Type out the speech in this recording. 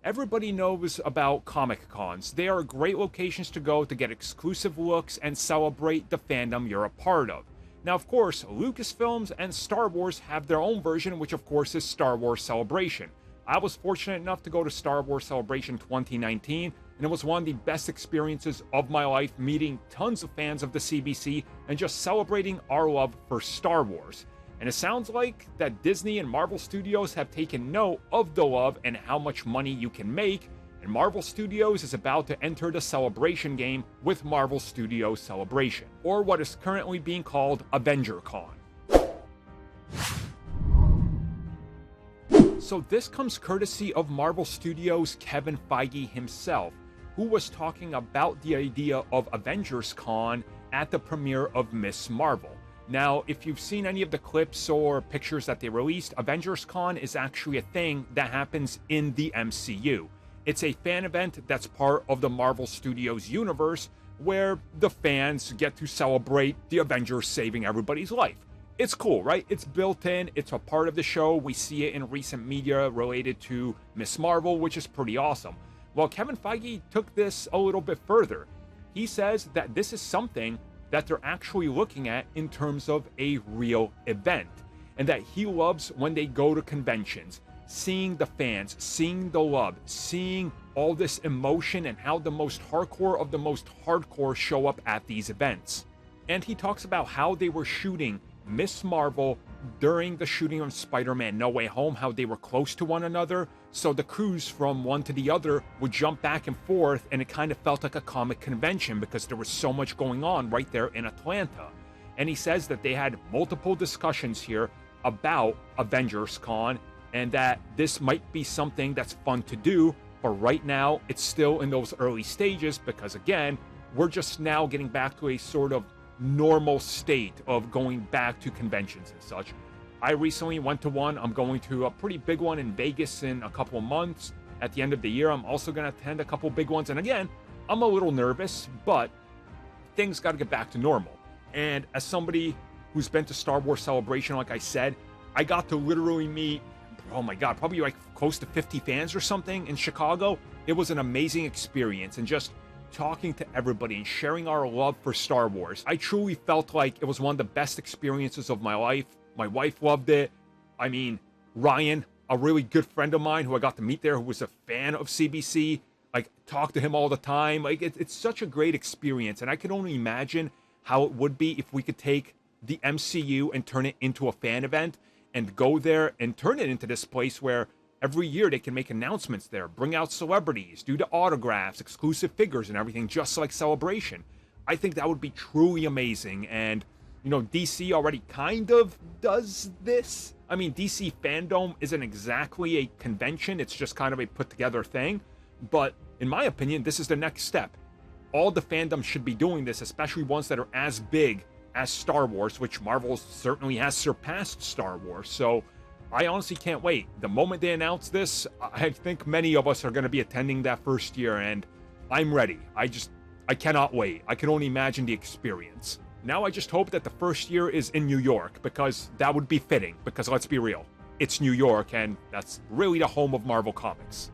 Everybody knows about Comic Cons. They are great locations to go to get exclusive looks and celebrate the fandom you're a part of. Now, of course, Lucasfilms and Star Wars have their own version, which of course is Star Wars Celebration. I was fortunate enough to go to Star Wars Celebration 2019, and it was one of the best experiences of my life, meeting tons of fans of the CBC and just celebrating our love for Star Wars. And it sounds like that Disney and Marvel Studios have taken note of the love and how much money you can make, and Marvel Studios is about to enter the Celebration game with Marvel Studios Celebration, or what is currently being called AvengersCon. So this comes courtesy of Marvel Studios' Kevin Feige himself, who was talking about the idea of AvengersCon at the premiere of Ms. Marvel. Now, if you've seen any of the clips or pictures that they released, AvengersCon is actually a thing that happens in the MCU. It's a fan event that's part of the Marvel Studios universe where the fans get to celebrate the Avengers saving everybody's life. It's cool, right? It's built in, it's a part of the show. We see it in recent media related to Ms. Marvel, which is pretty awesome. Well, Kevin Feige took this a little bit further. He says that this is something that they're actually looking at in terms of a real event, and that he loves when they go to conventions, seeing the fans, seeing the love, seeing all this emotion and how the most hardcore of the most hardcore show up at these events. And he talks about how they were shooting Ms. Marvel during the shooting of Spider-Man No Way Home, how they were close to one another, so the crews from one to the other would jump back and forth, and it kind of felt like a comic convention because there was so much going on right there in Atlanta. And he says that they had multiple discussions here about AvengersCon, and that this might be something that's fun to do, but right now it's still in those early stages because, again, we're just now getting back to a sort of normal state of going back to conventions and such. I recently went to one. I'm going to a pretty big one in Vegas in a couple of months. At the end of the year, I'm also going to attend a couple big ones. And again, I'm a little nervous, but things got to get back to normal. And as somebody who's been to Star Wars Celebration, like I said, I got to literally meet, oh my God, probably like close to 50 fans or something in Chicago. It was an amazing experience, and just talking to everybody and sharing our love for Star Wars. I truly felt like it was one of the best experiences of my life. My wife loved it. I mean, Ryan, a really good friend of mine who I got to meet there, who was a fan of CBC, like, talk to him all the time. Like, it's such a great experience, and I can only imagine how it would be if we could take the MCU and turn it into a fan event and go there and turn it into this place where every year they can make announcements there, bring out celebrities, do the autographs, exclusive figures and everything, just like Celebration. I think that would be truly amazing. And, you know, DC already kind of does this. I mean, DC fandom isn't exactly a convention. It's just kind of a put together thing. But in my opinion, this is the next step. All the fandoms should be doing this, especially ones that are as big as Star Wars, which Marvel certainly has surpassed Star Wars. So I honestly can't wait. The moment they announce this, I think many of us are going to be attending that first year, and I'm ready. I cannot wait. I can only imagine the experience. Now I just hope that the first year is in New York, because that would be fitting, because let's be real, it's New York, and that's really the home of Marvel Comics.